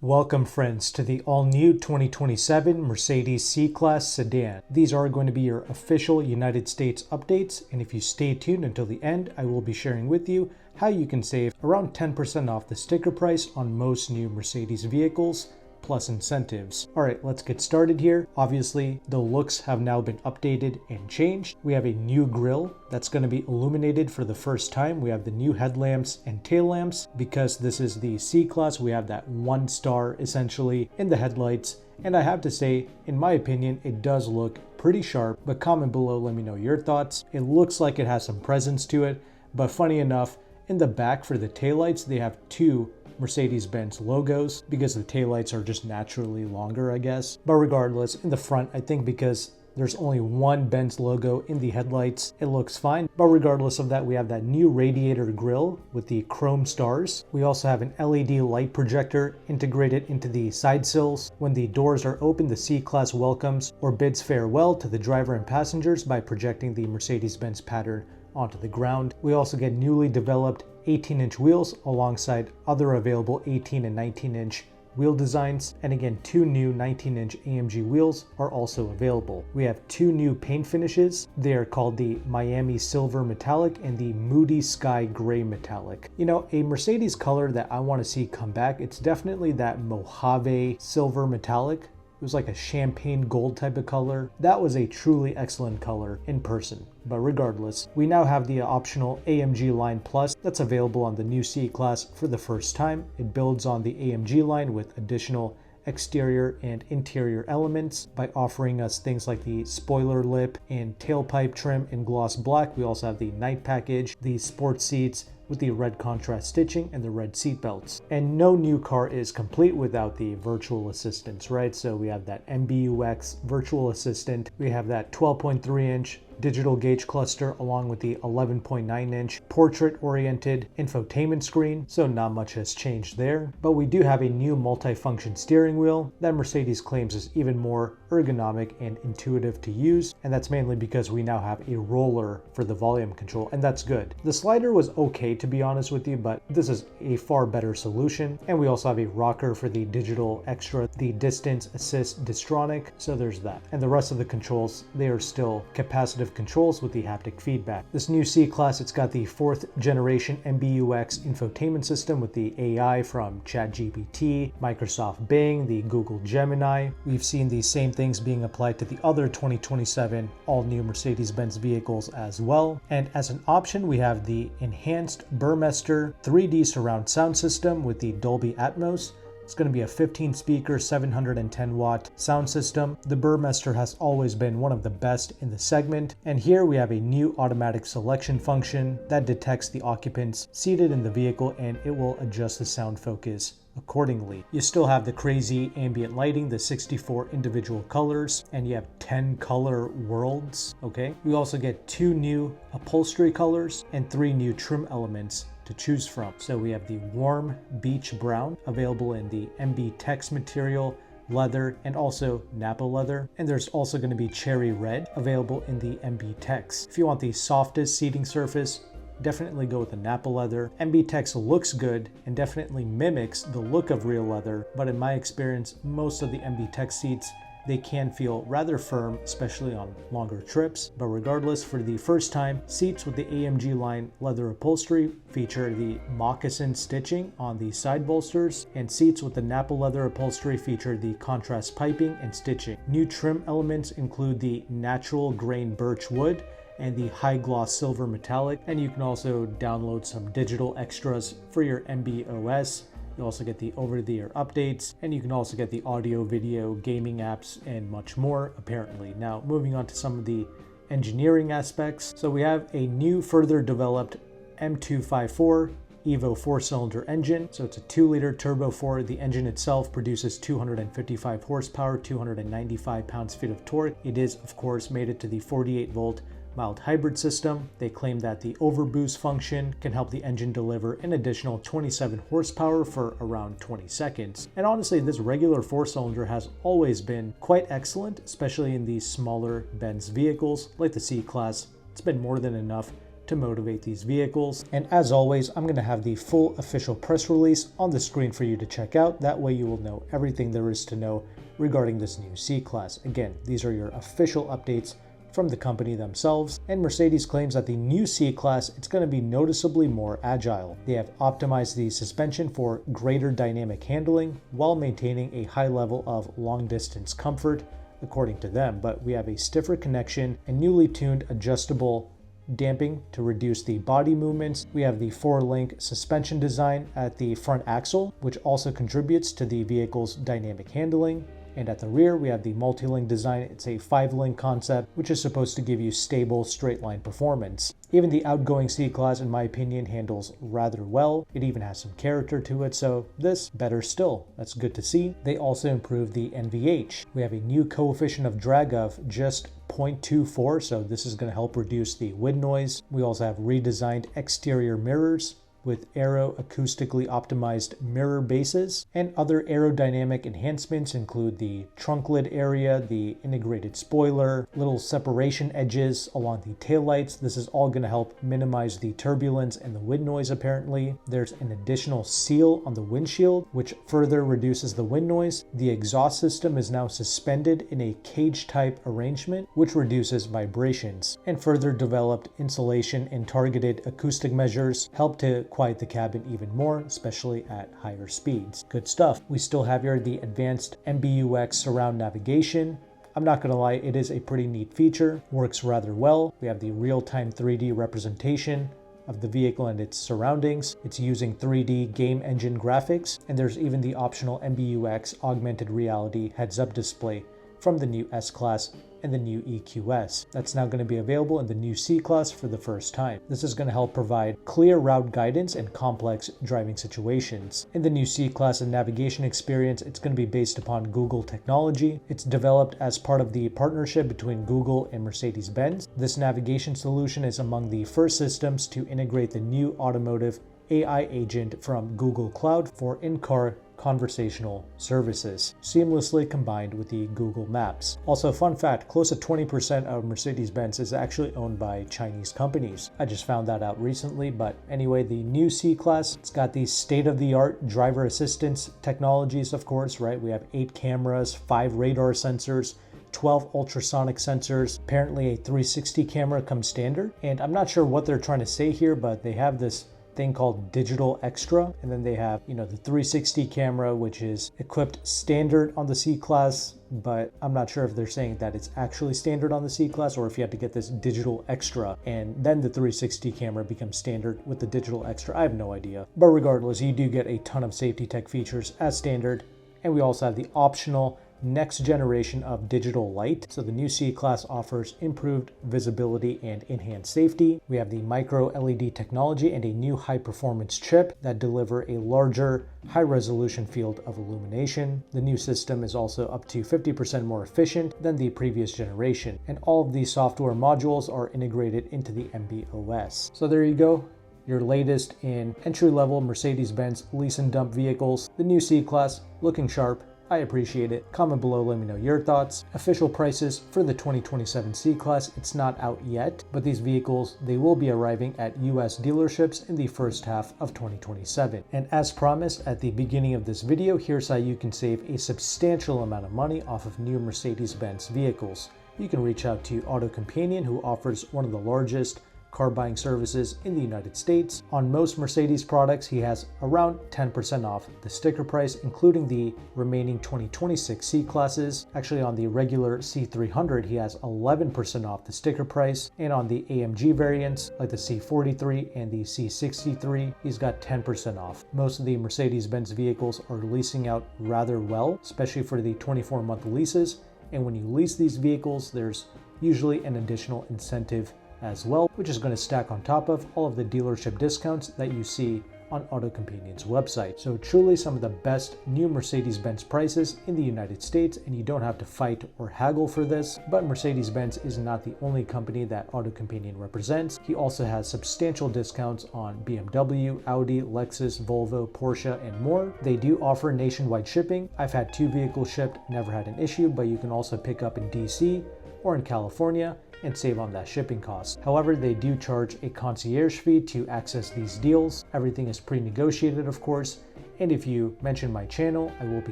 Welcome friends to the all-new 2027 Mercedes C-Class sedan. These are going to be your official United States updates, and if you stay tuned until the end, I will be sharing with you how you can save around 10% off the sticker price on most new Mercedes vehicles, plus incentives. Alright, let's get started here. Obviously, the looks have now been updated and changed. We have a new grille that's going to be illuminated for the first time. We have the new headlamps and tail lamps. Because this is the C-Class, we have that 1 star essentially in the headlights. And I have to say, in my opinion, it does look pretty sharp, but comment below, let me know your thoughts. It looks like it has some presence to it, but funny enough, in the back for the taillights, they have two Mercedes-Benz logos because the taillights are just naturally longer, I guess. But regardless, in the front, I think because there's only one Benz logo in the headlights, it looks fine. But regardless of that, we have that new radiator grille with the chrome stars. We also have an LED light projector integrated into the side sills. When the doors are open, the C-Class welcomes or bids farewell to the driver and passengers by projecting the Mercedes-Benz pattern onto the ground. We also get newly developed 18-inch wheels alongside other available 18 and 19-inch wheel designs, and again, two new 19-inch AMG wheels are also available. We have two new paint finishes. They are called the Miami Silver Metallic and the Moody Sky Gray Metallic. You know, a Mercedes color that I want to see come back, it's definitely that Mojave Silver Metallic. It was like a champagne gold type of color. That was a truly excellent color in person. But regardless, we now have the optional AMG Line Plus that's available on the new C-Class for the first time. It builds on the AMG line with additional exterior and interior elements by offering us things like the spoiler lip and tailpipe trim in gloss black. We also have the night package, the sports seats with the red contrast stitching and the red seat belts. And no new car is complete without the virtual assistants, right? So we have that MBUX virtual assistant. We have that 12.3-inch digital gauge cluster along with the 11.9-inch portrait-oriented infotainment screen, so not much has changed there. But we do have a new multi-function steering wheel that Mercedes claims is even more ergonomic and intuitive to use, and that's mainly because we now have a roller for the volume control, and that's good. The slider was okay, to be honest with you, but this is a far better solution. And we also have a rocker for the digital extra, the distance assist Distronic, so there's that. And the rest of the controls, they are still capacitive controls with the haptic feedback. This new C-Class, it's got the 4th generation MBUX infotainment system with the AI from ChatGPT, Microsoft Bing, the Google Gemini. We've seen these same things being applied to the other 2027 all-new Mercedes-Benz vehicles as well. And as an option, we have the enhanced Burmester 3D surround sound system with the Dolby Atmos. It's going to be a 15-speaker, 710-watt sound system. The Burmester has always been one of the best in the segment. And here we have a new automatic selection function that detects the occupants seated in the vehicle, and it will adjust the sound focus accordingly. You still have the crazy ambient lighting, the 64 individual colors, and you have 10 color worlds, okay? We also get 2 new upholstery colors and 3 new trim elements to choose from. So we have the warm beach brown available in the MB Tex material, leather, and also Napa leather. And there's also going to be cherry red available in the MB Tex. If you want the softest seating surface, definitely go with the Napa leather. MB Tex looks good and definitely mimics the look of real leather, but in my experience, most of the MB Tex seats, they can feel rather firm, especially on longer trips. But regardless, for the first time, seats with the AMG line leather upholstery feature the moccasin stitching on the side bolsters, and seats with the Napa leather upholstery feature the contrast piping and stitching. New trim elements include the natural grain birch wood and the high gloss silver metallic, and you can also download some digital extras for your MB.OS. You also get the over-the-air updates, and you can also get the audio, video, gaming apps, and much more, apparently. Now, moving on to some of the engineering aspects. So we have a new, further developed M254 Evo 4-cylinder engine. So it's a 2-liter turbo 4. The engine itself produces 255 horsepower, 295 pounds-feet of torque. It is, of course, mated to the 48-volt mild hybrid system. They claim that the overboost function can help the engine deliver an additional 27 horsepower for around 20 seconds. And honestly, this regular 4-cylinder has always been quite excellent, especially in these smaller Benz vehicles like the C-Class. It's been more than enough to motivate these vehicles. And as always, I'm going to have the full official press release on the screen for you to check out. That way you will know everything there is to know regarding this new C-Class. Again, these are your official updates from the company themselves, and Mercedes claims that the new C-Class, it's going to be noticeably more agile. They have optimized the suspension for greater dynamic handling while maintaining a high level of long-distance comfort, according to them, but we have a stiffer connection and newly tuned adjustable damping to reduce the body movements. We have the 4-link suspension design at the front axle, which also contributes to the vehicle's dynamic handling. And at the rear, we have the multi-link design. It's a 5-link concept, which is supposed to give you stable straight line performance. Even the outgoing C-Class, in my opinion, handles rather well. It even has some character to it, so this, better still. That's good to see. They also improved the NVH. We have a new coefficient of drag of just 0.24, so this is going to help reduce the wind noise. We also have redesigned exterior mirrors with aero-acoustically optimized mirror bases, and other aerodynamic enhancements include the trunk lid area, the integrated spoiler, little separation edges along the taillights. This is all going to help minimize the turbulence and the wind noise apparently. There's an additional seal on the windshield, which further reduces the wind noise. The exhaust system is now suspended in a cage-type arrangement, which reduces vibrations. And further developed insulation and targeted acoustic measures help to quiet the cabin even more, especially at higher speeds. Good stuff. We still have here the advanced MBUX surround navigation. I'm not going to lie, it is a pretty neat feature. Works rather well. We have the real-time 3D representation of the vehicle and its surroundings. It's using 3D game engine graphics, and there's even the optional MBUX augmented reality heads-up display from the new S-Class and the new EQS. That's now going to be available in the new C-Class for the first time. This is going to help provide clear route guidance in complex driving situations. In the new C-Class and navigation experience, it's going to be based upon Google technology. It's developed as part of the partnership between Google and Mercedes-Benz. This navigation solution is among the first systems to integrate the new automotive AI agent from Google Cloud for in-car conversational services, seamlessly combined with the Google Maps. Also, fun fact, close to 20% of Mercedes-Benz is actually owned by Chinese companies. I just found that out recently, but anyway, the new C-Class, it's got these state-of-the-art driver assistance technologies, of course, right? We have 8 cameras, 5 radar sensors, 12 ultrasonic sensors. Apparently a 360 camera comes standard, and I'm not sure what they're trying to say here, but they have this thing called digital extra, and then they have, the 360 camera, which is equipped standard on the C-Class, but I'm not sure if they're saying that it's actually standard on the C-Class or if you have to get this digital extra and then the 360 camera becomes standard with the digital extra. I have no idea, but regardless, you do get a ton of safety tech features as standard, and we also have the optional next generation of digital light. So the new C-Class offers improved visibility and enhanced safety. We have the micro LED technology and a new high performance chip that deliver a larger high resolution field of illumination. The new system is also up to 50% more efficient than the previous generation, and all of these software modules are integrated into the MB.OS. So there you go, your latest in entry-level Mercedes-Benz lease and dump vehicles. The new C-Class looking sharp. I appreciate it. Comment below, let me know your thoughts. Official prices for the 2027 C-Class, it's not out yet, but these vehicles, they will be arriving at US dealerships in the first half of 2027. And as promised at the beginning of this video, here's how you can save a substantial amount of money off of new Mercedes-Benz vehicles. You can reach out to AutoCompanion, who offers one of the largest car buying services in the United States. On most Mercedes products, he has around 10% off the sticker price, including the remaining 2026 C-Classes. Actually, on the regular C300, he has 11% off the sticker price. And on the AMG variants, like the C43 and the C63, he's got 10% off. Most of the Mercedes-Benz vehicles are leasing out rather well, especially for the 24-month leases. And when you lease these vehicles, there's usually an additional incentive as well, which is going to stack on top of all of the dealership discounts that you see on AutoCompanion's website. So truly some of the best new Mercedes-Benz prices in the United States, and you don't have to fight or haggle for this. But Mercedes-Benz is not the only company that AutoCompanion represents. He also has substantial discounts on BMW, Audi, Lexus, Volvo, Porsche, and more. They do offer nationwide shipping. I've had 2 vehicles shipped, never had an issue, but you can also pick up in DC or in California and save on that shipping cost. However, they do charge a concierge fee to access these deals. Everything is pre-negotiated, of course, and if you mention my channel, I will be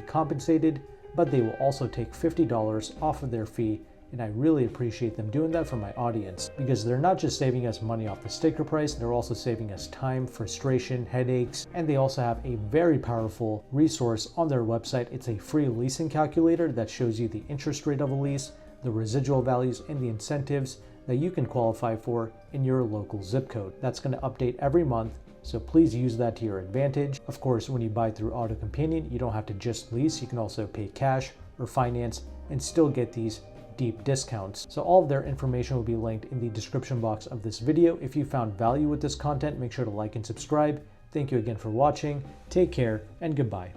compensated, but they will also take $50 off of their fee, and I really appreciate them doing that for my audience, because they're not just saving us money off the sticker price, they're also saving us time, frustration, headaches, and they also have a very powerful resource on their website. It's a free leasing calculator that shows you the interest rate of a lease, the residual values, and the incentives that you can qualify for in your local zip code. That's going to update every month, so please use that to your advantage. Of course, when you buy through AutoCompanion, you don't have to just lease, you can also pay cash or finance and still get these deep discounts. So all of their information will be linked in the description box of this video. If you found value with this content, make sure to like and subscribe. Thank you again for watching. Take care and goodbye.